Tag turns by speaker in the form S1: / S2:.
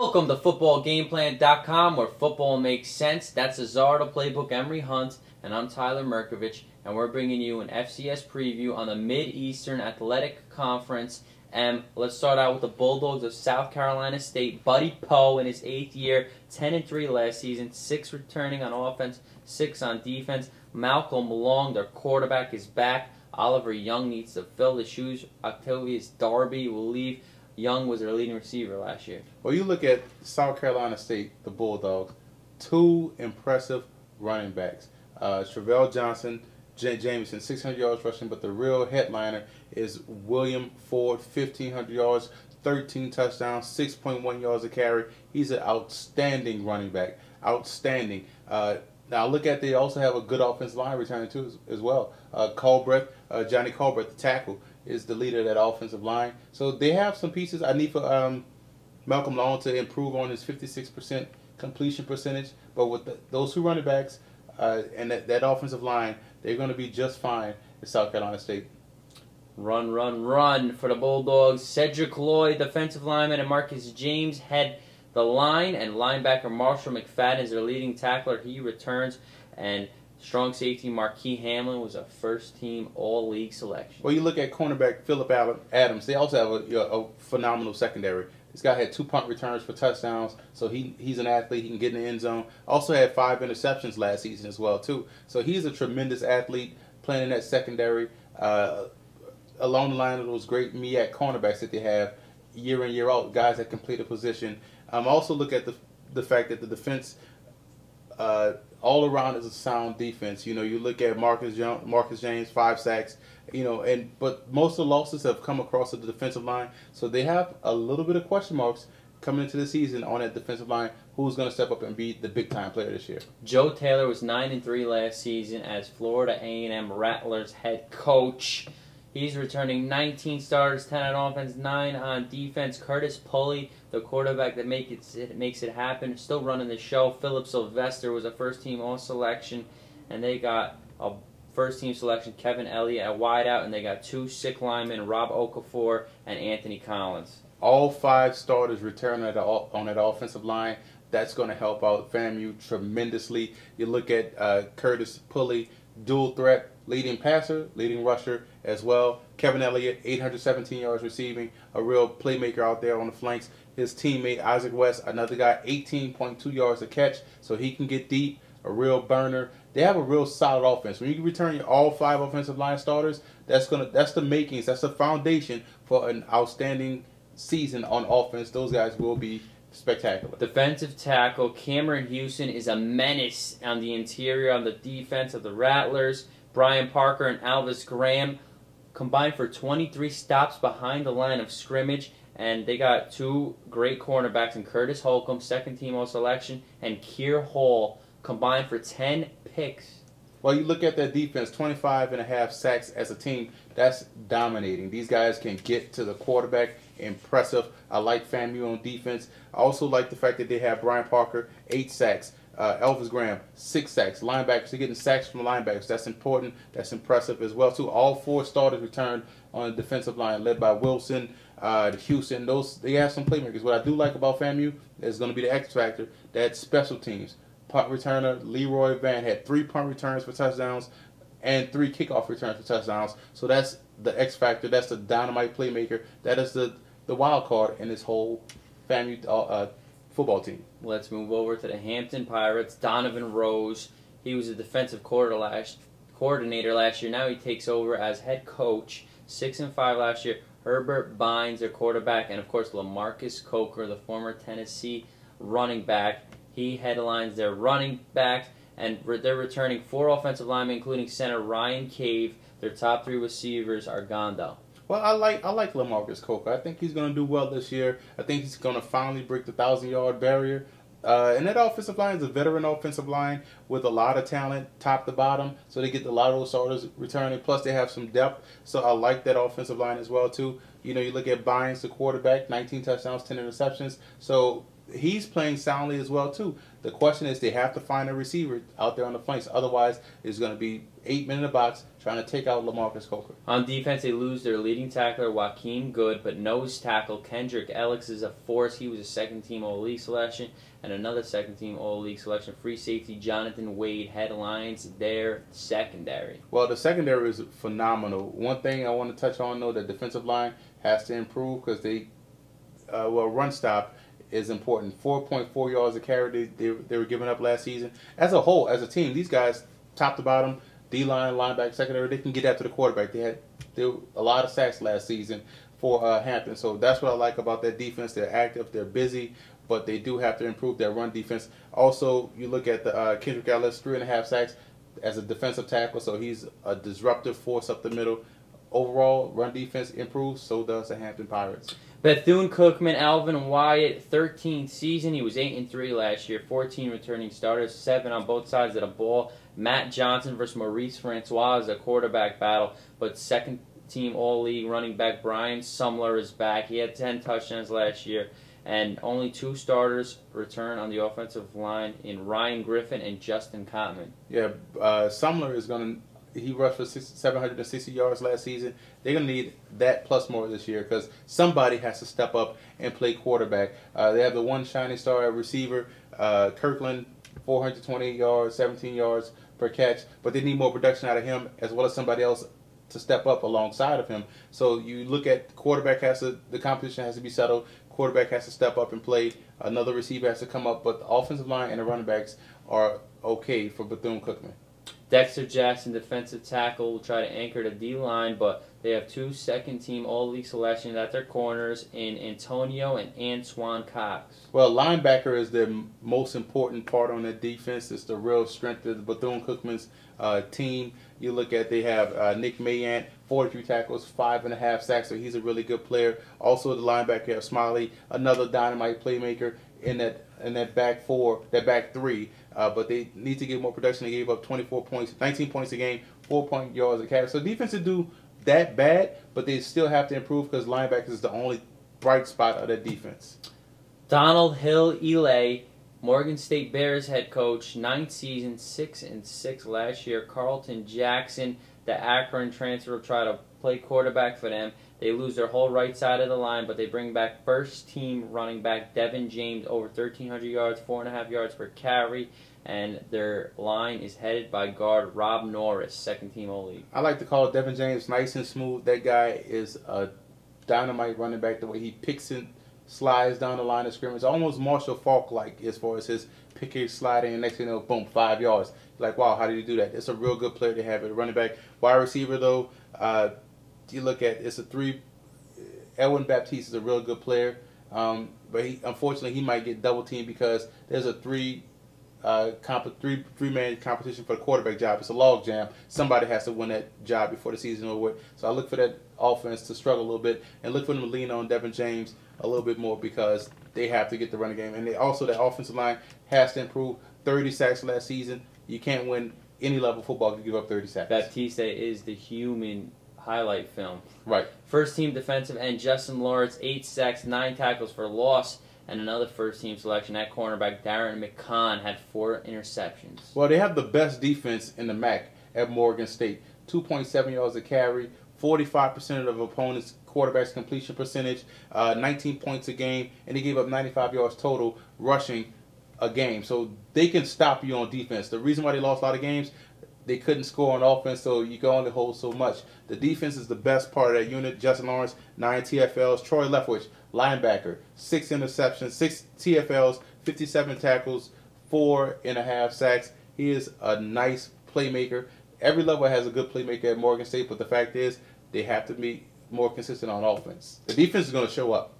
S1: Welcome to footballgameplan.com, where football makes sense. That's Azar, Playbook, Emery Hunt, and I'm Tyler Mirkovich, and we're bringing you an FCS preview on the Mid-Eastern Athletic Conference. And let's start out with the Bulldogs of South Carolina State. Buddy Poe in his 8th year, 10-3 last season, 6 returning on offense, 6 on defense. Malcolm Long, their quarterback, is back. Oliver Young needs to fill the shoes. Octavius Darby will leave. Young was their leading receiver last year.
S2: Well, you look at South Carolina State, the Bulldogs, 2 impressive running backs. Travell Johnson, Jameson, 600 yards rushing, but the real headliner is William Ford, 1,500 yards, 13 touchdowns, 6.1 yards a carry. He's an outstanding running back. Outstanding. Now look at, they also have a good offensive line returning too as well. Johnny Colbreth, the tackle, is the leader of that offensive line. So they have some pieces. I need for Malcolm Long to improve on his 56% completion percentage. But with those 2 running backs and that offensive line, they're going to be just fine at South Carolina State.
S1: Run, run, run for the Bulldogs. Cedric Lloyd, defensive lineman, and Marcus James head the line, and linebacker Marshall McFadden is their leading tackler. He returns, and strong safety Marquis Hamlin was a first-team All-League selection.
S2: Well, you look at cornerback Phillip Adams. They also have a phenomenal secondary. This guy had 2 punt returns for touchdowns, so he's an athlete. He can get in the end zone. Also had 5 interceptions last season as well, too. So he's a tremendous athlete playing in that secondary along the line of those great MEAC cornerbacks that they have year in, year out, guys that complete a position. Also look at the fact that the defense all around is a sound defense. You know, you look at Marcus James, 5 sacks. You know, but most of the losses have come across the defensive line, so they have a little bit of question marks coming into the season on that defensive line. Who's going to step up and be the big-time player this year?
S1: Joe Taylor was 9-3 last season as Florida A&M Rattlers head coach. He's returning 19 starters, 10 on offense, 9 on defense. Curtis Pulley, the quarterback that makes it happen, still running the show. Philip Sylvester was a first-team All-Selection, and they got a first-team selection, Kevin Elliott at wideout, and they got 2 sick linemen, Rob Okafor and Anthony Collins.
S2: All 5 starters return on that offensive line. That's going to help out FAMU tremendously. You look at Curtis Pulley, dual threat, leading passer, leading rusher as well. Kevin Elliott, 817 yards receiving, a real playmaker out there on the flanks. His teammate Isaac West, another guy, 18.2 yards a catch, so he can get deep, a real burner. They have a real solid offense. When you return all 5 offensive line starters, that's the makings, that's the foundation for an outstanding season on offense. Those guys will be spectacular.
S1: Defensive tackle Cameron Houston is a menace on the interior on the defense of the Rattlers. Brian Parker and Alvis Graham combined for 23 stops behind the line of scrimmage, and they got 2 great cornerbacks in Curtis Holcomb, second-team All-Selection, and Keir Hall combined for 10 picks.
S2: Well, you look at that defense, 25.5 sacks as a team. That's dominating. These guys can get to the quarterback. Impressive. I like FAMU on defense. I also like the fact that they have Brian Parker, 8 sacks. Elvis Graham, 6 sacks. Linebackers, they're getting sacks from the linebackers. That's important. That's impressive as well, too. All 4 starters returned on the defensive line, led by Wilson, Houston. They have some playmakers. What I do like about FAMU is going to be the X factor. That's special teams. Punt returner Leroy Van had 3 punt returns for touchdowns and 3 kickoff returns for touchdowns. So that's the X factor. That's the dynamite playmaker. That is the wild card in this whole FAMU football team.
S1: Let's move over to the Hampton Pirates. Donovan Rose, he was a defensive coordinator last year. Now he takes over as head coach. 6-5 last year. Herbert Bynes, their quarterback, and of course LaMarcus Coker, the former Tennessee running back. He headlines their running backs, and they're returning 4 offensive linemen, including center Ryan Cave. Their top 3 receivers are gone, though.
S2: Well, I like LaMarcus Coker. I think he's going to do well this year. I think he's going to finally break the 1,000-yard barrier. And that offensive line is a veteran offensive line with a lot of talent, top to bottom. So they get a lot of those starters returning. Plus, they have some depth. So I like that offensive line as well, too. You know, you look at Bynes, the quarterback, 19 touchdowns, 10 interceptions. So he's playing soundly as well too. The question is they have to find a receiver out there on the flanks. Otherwise, it's going to be 8 men in the box trying to take out LaMarcus Coker.
S1: On defense, they lose their leading tackler, Joaquin Good, but nose tackle Kendrick Ellis is a force. He was a second-team All-League selection, and another second-team All-League selection. Free safety Jonathan Wade headlines their secondary.
S2: Well, the secondary is phenomenal. One thing I want to touch on, though, the defensive line has to improve because run stop is important. 4.4 yards a carry they were giving up last season. As a whole, as a team, these guys, top to bottom, D-line, linebacker, secondary, they can get after the quarterback. They had a lot of sacks last season for Hampton. So that's what I like about that defense. They're active, they're busy, but they do have to improve their run defense. Also, you look at the Kendrick Ellis, 3.5 sacks as a defensive tackle, so he's a disruptive force up the middle. Overall, run defense improves, so does the Hampton Pirates.
S1: Bethune-Cookman, Alvin Wyatt, 13th season. He was 8-3 last year. 14 returning starters, 7 on both sides of the ball. Matt Johnson versus Maurice Francois is a quarterback battle, but second-team All-League running back Brian Sumler is back. He had 10 touchdowns last year, and only 2 starters return on the offensive line in Ryan Griffin and Justin Cotman.
S2: Yeah, Sumler is going to... He rushed for 760 yards last season. They're going to need that plus more this year because somebody has to step up and play quarterback. They have the one shining star receiver, Kirkland, 420 yards, 17 yards per catch, but they need more production out of him as well as somebody else to step up alongside of him. So you look at quarterback the competition has to be settled. Quarterback has to step up and play. Another receiver has to come up, but the offensive line and the running backs are okay for Bethune-Cookman.
S1: Dexter Jackson, defensive tackle, will try to anchor the D-line, but they have 2 second-team All-League selections at their corners in Antonio and Antoine Cox.
S2: Well, linebacker is the most important part on the defense. It's the real strength of the Bethune-Cookman's team. You look at, they have Nick Mayant, 43 tackles, 5.5 sacks, so he's a really good player. Also, the linebacker, have Smiley, another dynamite playmaker in that back three. But they need to get more production. They gave up 24 points, 19 points a game, 4 yards a carry. So defense to do that bad, but they still have to improve because linebackers is the only bright spot of that defense.
S1: Donald Hill-Elay, Morgan State Bears head coach, 9th season, 6-6 last year. Carlton Jackson, the Akron transfer, will try to play quarterback for them. They lose their whole right side of the line, but they bring back first-team running back Devin James, over 1,300 yards, 4.5 yards per carry, and their line is headed by guard Rob Norris, second-team All-League.
S2: I like to call Devin James nice and smooth. That guy is a dynamite running back. The way he picks and slides down the line of scrimmage, almost Marshall Faulk-like as far as his picking, sliding, and next thing you know, boom, 5 yards. You're like, wow, how did he do that? It's a real good player to have at running back. Wide receiver, though, you look at, it's a 3. Elwin Baptiste is a real good player, but unfortunately he might get double teamed because there's a three-man competition for the quarterback job. It's a log jam. Somebody has to win that job before the season is over with. So I look for that offense to struggle a little bit and look for them to lean on Devin James a little bit more because they have to get the running game. And also that offensive line has to improve. 30 sacks last season. You can't win any level of football if you give up 30 sacks.
S1: Baptiste is the human highlight film.
S2: Right.
S1: First-team defensive end Justin Lawrence, 8 sacks, 9 tackles for loss, and another first-team selection at cornerback Darren McCon had 4 interceptions.
S2: Well, they have the best defense in the MEAC at Morgan State. 2.7 yards a carry, 45% of opponents' quarterbacks completion percentage, 19 points a game, and they gave up 95 yards total rushing a game. So they can stop you on defense. The reason why they lost a lot of games, they couldn't score on offense, so you can only hold so much. The defense is the best part of that unit. Justin Lawrence, 9 TFLs. Troy Leftwich, linebacker, 6 interceptions, 6 TFLs, 57 tackles, 4.5 sacks. He is a nice playmaker. Every level has a good playmaker at Morgan State, but the fact is they have to be more consistent on offense. The defense is going to show up.